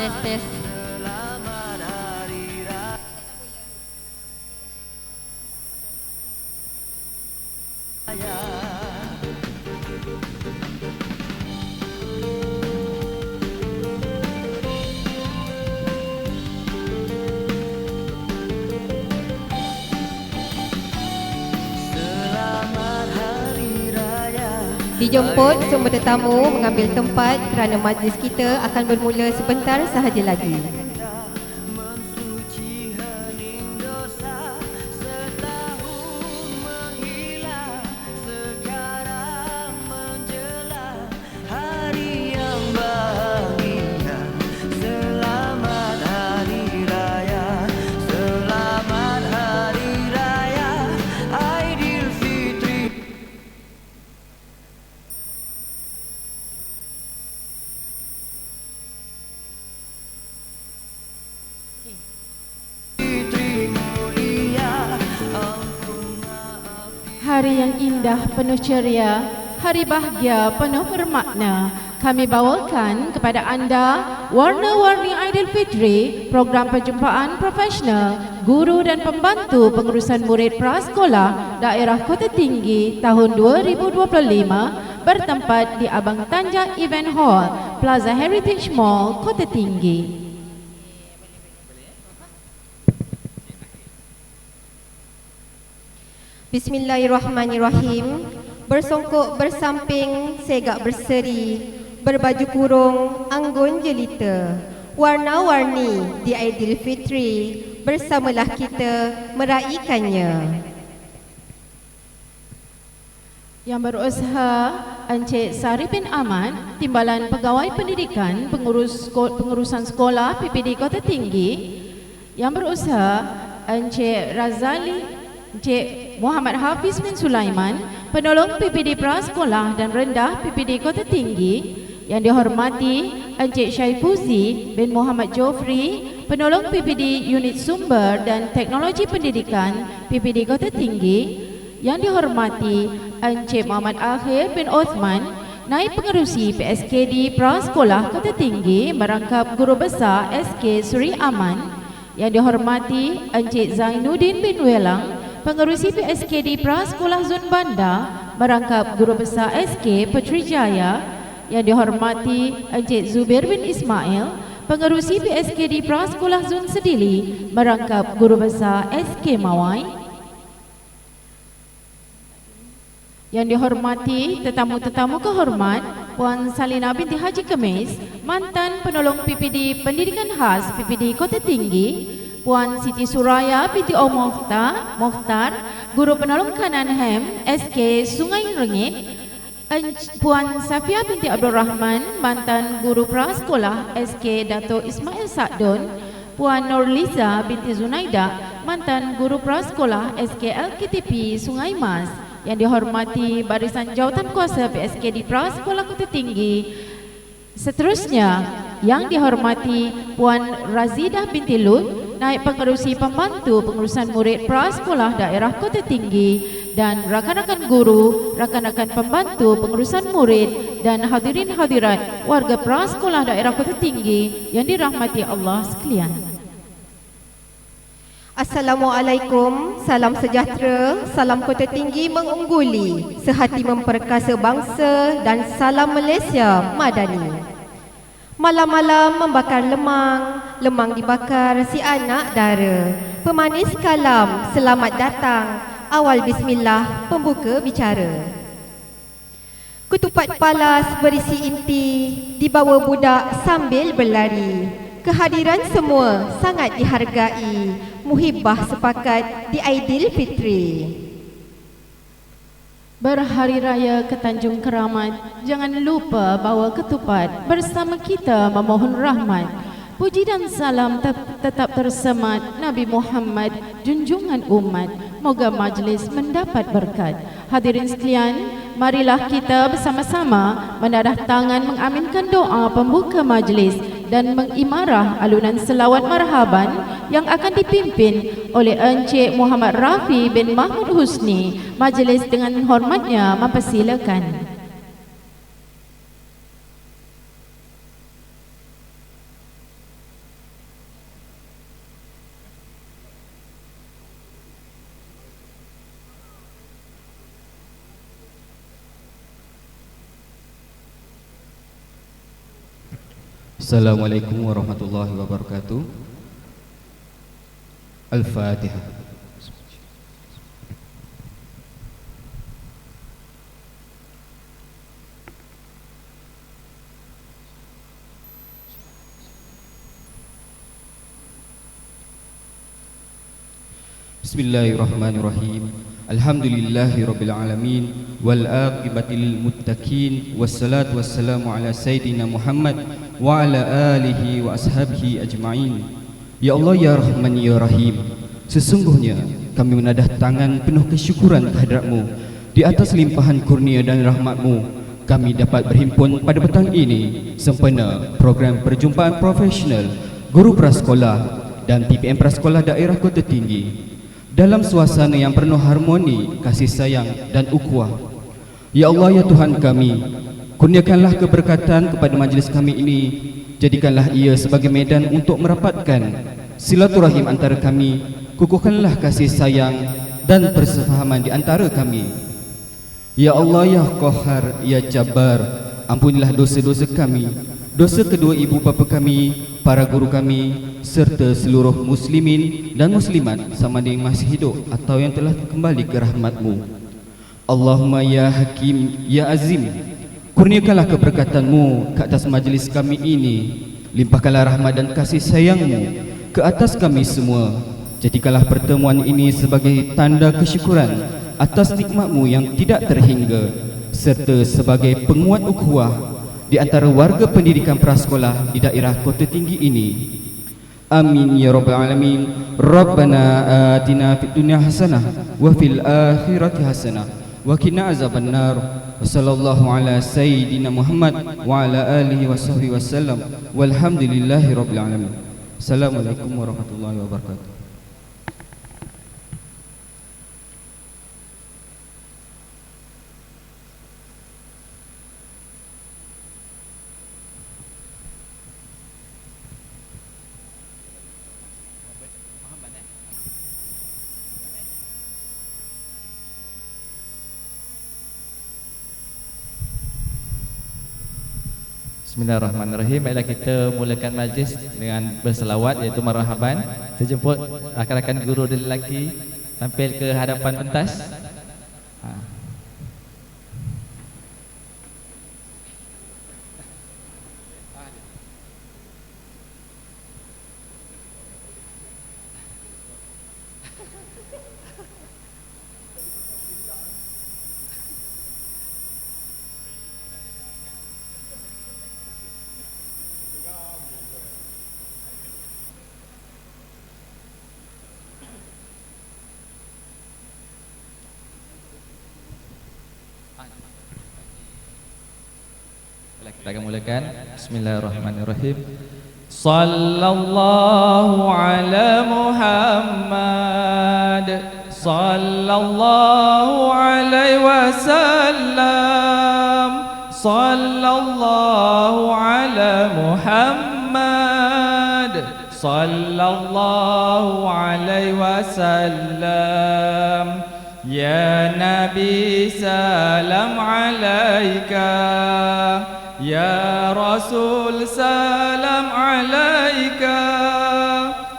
Tes tes. Dijemput semua tetamu mengambil tempat kerana majlis kita akan bermula sebentar sahaja lagi. Hari yang indah penuh ceria, hari bahagia penuh bermakna. Kami bawakan kepada anda Warna-Warni Aidilfitri, program perjumpaan profesional guru dan pembantu pengurusan murid prasekolah daerah Kota Tinggi tahun 2025 bertempat di Abang Tanjak Event Hall, Plaza Heritage Mall, Kota Tinggi. Bismillahirrahmanirrahim. Bersongkok bersamping, segak berseri, berbaju kurung, anggun jelita. Warna-warni di Aidilfitri, bersamalah kita meraikannya. Yang berusaha Encik Sari bin Ahmad, Timbalan Pegawai Pendidikan Pengurusan Sekolah PPD Kota Tinggi. Yang berusaha Encik Razali, Encik Muhammad Hafiz bin Sulaiman, Penolong PPD Prasekolah dan Rendah PPD Kota Tinggi. Yang dihormati Encik Syaifuzi bin Muhammad Jofri, Penolong PPD Unit Sumber dan Teknologi Pendidikan PPD Kota Tinggi. Yang dihormati Encik Muhammad Akhir bin Osman, Naib Pengerusi PSKD Prasekolah Kota Tinggi merangkap Guru Besar SK Suri Aman. Yang dihormati Encik Zainuddin bin Welang, Pengerusi PSKD Prasekolah Zon Bandar merangkap Guru Besar SK Petrijaya. Yang dihormati Encik Zubir bin Ismail, Pengerusi PSKD Prasekolah Zon Sedili merangkap Guru Besar SK Mawai. Yang dihormati tetamu-tetamu kehormat Puan Salina binti Haji Kemis, Mantan Penolong PPD Pendidikan Khas PPD Kota Tinggi. Puan Siti Suraya binti Mohtar, Guru Penolong Kanan HEM SK Sungai Rengit. Puan Safia binti Abdul Rahman, Mantan Guru Prasekolah SK Dato' Ismail Sakdon. Puan Nurliza binti Zunaida, Mantan Guru Prasekolah SK LKTP Sungai Mas. Yang dihormati Barisan Jawatan Kuasa PSKD Prasekolah Kota Tinggi. Seterusnya, yang dihormati Puan Razidah binti Lut, Naib Pengerusi Pembantu Pengurusan Murid Prasekolah Daerah Kota Tinggi, dan rakan-rakan guru, rakan-rakan pembantu pengurusan murid dan hadirin hadirat warga Prasekolah Daerah Kota Tinggi yang dirahmati Allah sekalian. Assalamualaikum, salam sejahtera, salam Kota Tinggi mengungguli, sehati memperkasa bangsa dan salam Malaysia Madani. Malam-malam membakar lemang, lemang dibakar si anak dara. Pemanis kalam, selamat datang, awal bismillah, pembuka bicara. Ketupat palas berisi inti, dibawa budak sambil berlari. Kehadiran semua sangat dihargai, muhibah sepakat di Aidilfitri. Berhari Raya ke Tanjung Keramat, jangan lupa bawa ketupat bersama kita memohon rahmat. Puji dan salam tetap tersemat Nabi Muhammad, junjungan umat. Moga majlis mendapat berkat. Hadirin sekalian, marilah kita bersama-sama menadah tangan mengaminkan doa pembuka majlis dan mengimarah alunan selawat marhaban yang akan dipimpin oleh Encik Muhammad Rafi bin Mahmud Husni. Majlis dengan hormatnya mempersilakan. Assalamualaikum warahmatullahi wabarakatuh. Al-Fatihah. Bismillahirrahmanirrahim. Alhamdulillahi rabbil alamin wal aqibati lil muttaqin wassalatu wassalamu ala sayyidina Muhammad wa ala alihi wa ashabihi ajma'in. Ya Allah ya Rahman ya Rahim, sesungguhnya kami menadah tangan penuh kesyukuran kehadrat-Mu. Di atas limpahan kurnia dan rahmat-Mu, kami dapat berhimpun pada petang ini sempena program perjumpaan profesional guru prasekolah dan PPM Prasekolah Daerah Kota Tinggi dalam suasana yang penuh harmoni, kasih sayang dan ukhuwah. Ya Allah ya Tuhan kami, kurniakanlah keberkatan kepada majlis kami ini. Jadikanlah ia sebagai medan untuk merapatkan silaturahim antara kami. Kukuhkanlah kasih sayang dan persefahaman di antara kami. Ya Allah ya Qahhar ya Jabbar, ampunilah dosa-dosa kami, dosa kedua ibu bapa kami, para guru kami, serta seluruh muslimin dan muslimat sama ada yang masih hidup atau yang telah kembali ke rahmat-Mu. Allahumma ya Hakim ya Azim, kurniakanlah keberkatan-Mu ke atas majlis kami ini. Limpahkanlah rahmat dan kasih sayang-Mu ke atas kami semua. Jadikanlah pertemuan ini sebagai tanda kesyukuran atas nikmat-Mu yang tidak terhingga, serta sebagai penguat ukhuwah di antara warga pendidikan prasekolah di daerah Kota Tinggi ini. Amin ya rabbal alamin. Rabbana atina fid dunya hasanah wa fil akhirati hasanah wa qina azabannar. Wassallallahu ala sayyidina Muhammad wa ala alihi washabbihi wasallam. Walhamdulillahi rabbil alamin. Assalamualaikum warahmatullahi wabarakatuh. Bismillahirrahmanirrahim. Baiklah, kita mulakan majlis dengan berselawat iaitu marhaban. Kita jemput rakan-rakan guru dan lelaki tampil ke hadapan pentas. Kita akan mulakan. Bismillahirrahmanirrahim. Sallallahu ala Muhammad, sallallahu alaihi wasallam, sallallahu ala Muhammad, sallallahu alaihi wasallam. Ya Nabi salam alaika, Ya Rasul salam alaika,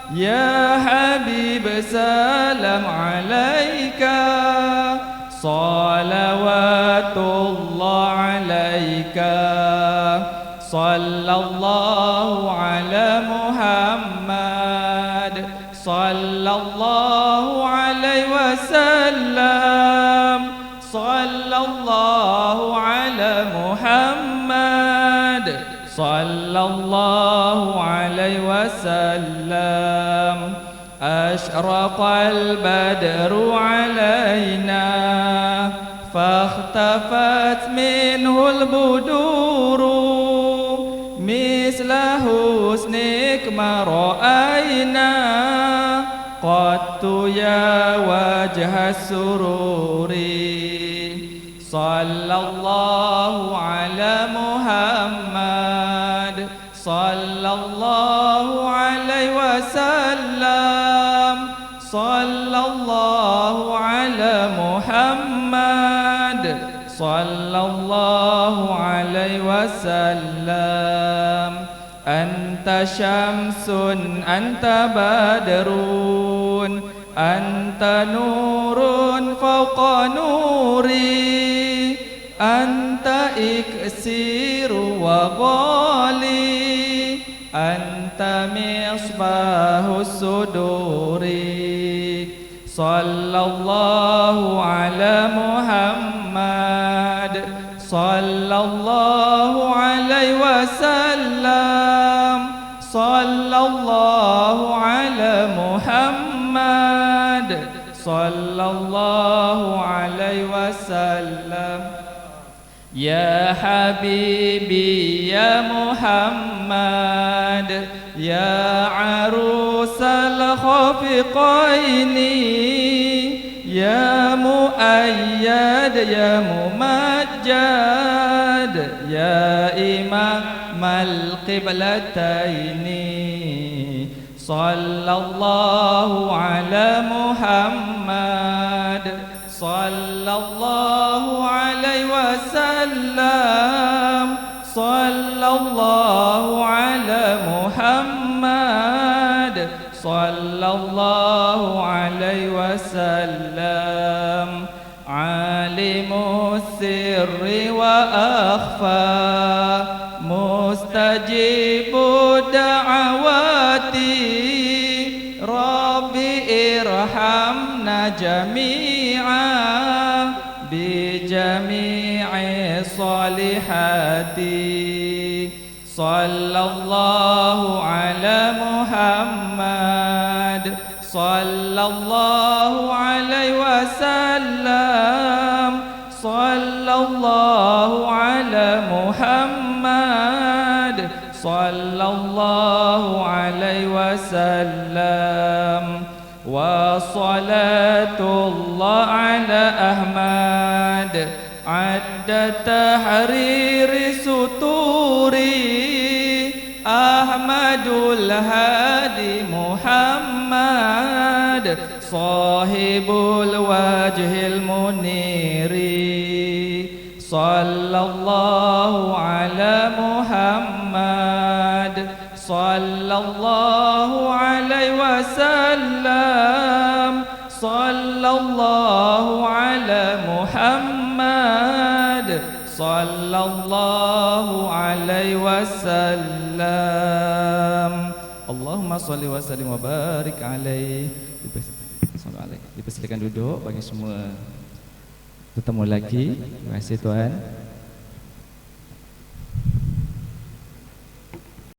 Ya Habib salam alaika, salawatullah alaika, sallallahu ala Muhammad, sallallahu alaihi wasallam, sallallahu ala Muhammad, sallallahu alaihi wasallam. Ashraqal badru alaina fakhtafat minhul buduru misla husnik ma ra'ayna qattu ya wajha sururi. Sallallahu ala Muhammad, sallallahu alaihi wasallam, sallallahu ala Muhammad, sallallahu alaihi wasallam. Anta syamsun, anta badrun, anta nurun fauqa nuri, anta iksiru wa ghali, anta misbahus suduri. Sallallahu ala Muhammad, sallallahu alaihi wasallam, sallallahu ala Muhammad, sallallahu alaihi wasallam. Ya Habibi ya Muhammad, ya arusal khafiqaini, ya muayyad ya mumajjad, ya imam al-qiblataini. Sallallahu ala Muhammad, sallallahu alaihi wasallam, sallallahu ala Muhammad, sallallahu alaihi wasallam. Alimus sirri wa akhfa, mustajibu da'awati, Rabbi irhamna jami'an bi jami'i salihati. Sallallahu ala Muhammad, sallallahu alaihi wasallam, sallallahu ala Muhammad, sallallahu alaihi wasallam. Wa salatullah ala Ahmad adda tahriri suturi, Ahmadul Hadi Muhammad, sahibul wajhil muniri. Sallallahu ala Muhammad, sallallahu alaihi wasallam, sallallahu ala Muhammad, sallallahu alaihi wasallam. Allahumma salli wa sallim wa barik alaihi. Dipersilakan duduk bagi semua tetamu lagi. Terima kasih tuan.